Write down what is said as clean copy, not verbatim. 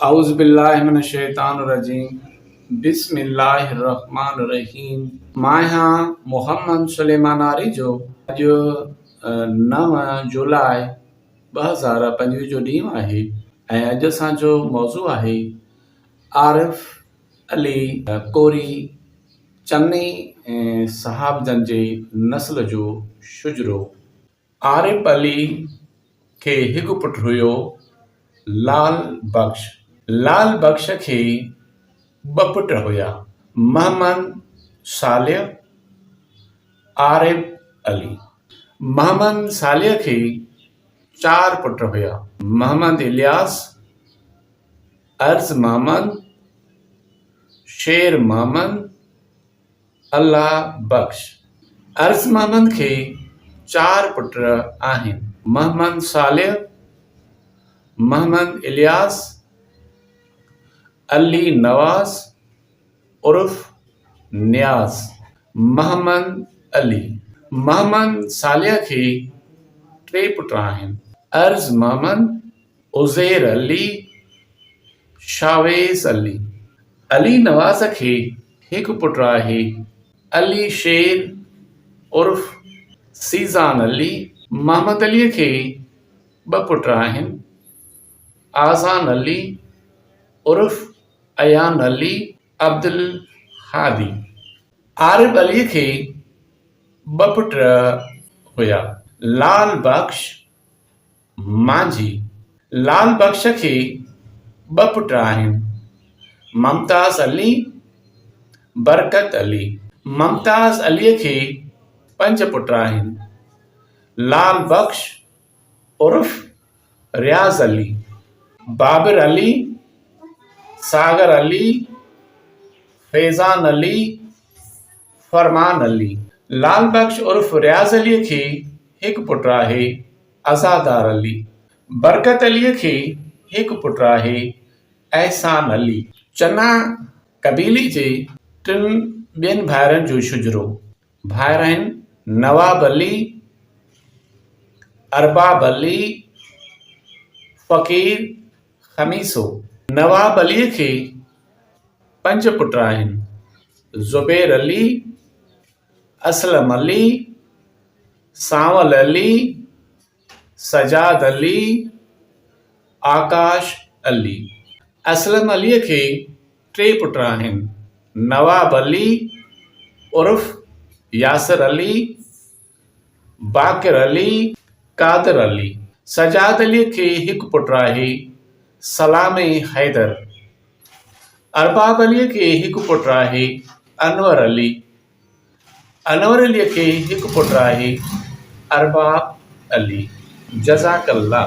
औज़ुबिल्लाहिमिनश्शैतानिर्रजीम बिस्मिल्लाहिर्रहमानिर्रहीम। मां यहाँ मोहम्मद सुलेमान आरिजो। अॼु 9 जुलाई 2025 जो ॾींहुं आहे ऐं अॼु असांजो मौज़ू आहे आरिफ अली कोरी चङे सहाबजनि जे नस्ल जो शुजरो। आरिफ अली खे हिकु पुटु हुयो लाल बख्श। लाल बख्श खे 2 पुट हुया, मोहम्मद सालिह, आरिफ अली। मोहम्मद सालिह खे 4 पुट हुया, मोहम्मद इलियास, अर्ज़ मोहम्मद, शेर मोहम्मद, अल्लाह बख्श। अर्ज़ मोहम्मद खे 4 पुट आहिनि, मोहम्मद सालिह, मोहम्मद इलियास, अली नवाज़ उर्फ नियाज़, मोहम्मद अली। मोहम्मद सालिह खे 3 पुट आहिनि, अर्ज़ मोहम्मद, उज़ैर अली, शावेज़ अली। अली नवाज़ खे 1 पुट आहे, अली शेर उर्फ सीज़ान अली। मोहम्मद अलीअ खे 2 पुट आहिनि, आज़ान अली उर्फ अयान अली, अब्दुल हादी। आरिफ अलीअ खे 2 पुट हुया, लाल बख्श, मांझी। लाल बख्श खे 2 पुट आहिनि, मुमताज़ अली, बरकत अली। मुमताज़ अलीअ खे 5 पुट आहिनि, लाल बख्श उर्फ रियाज़ अली, बाबिर अली, सागर अली, फैज़ान अली, फरमान अली। लाल बख्श उर्फ रियाज़ अलीअ खे 1 पुट आहे, अज़ादार अली। बरकत अलीअ खे 1 पुट आहे, एहसान अली। चन्ना कबीले जे 3 ॿियनि भाइरनि जो शुजरो। भाइर आहिनि नवाब अली, अरबाब अली, फ़कीर ख़मीसो। नवाब अलीअ खे 5 पुट आहिनि, ज़ुबैर अली, असलम अली, सांवल अली, सजाद अली, आकाश अली। असलम अलीअ खे 3 पुट आहिनि, नवाब अली उर्फ यासिर अली, बाक़िर अली, कादिर अली। सजाद अलीअ खे 1 पुट आहे, सलामे हैदर। अरबाब अलीअ खे 1 पुट आहे, अनवर अली। अनवर अलीअ खे 1 पुट आहे, अरबाब अली। जज़ाकल्लाह।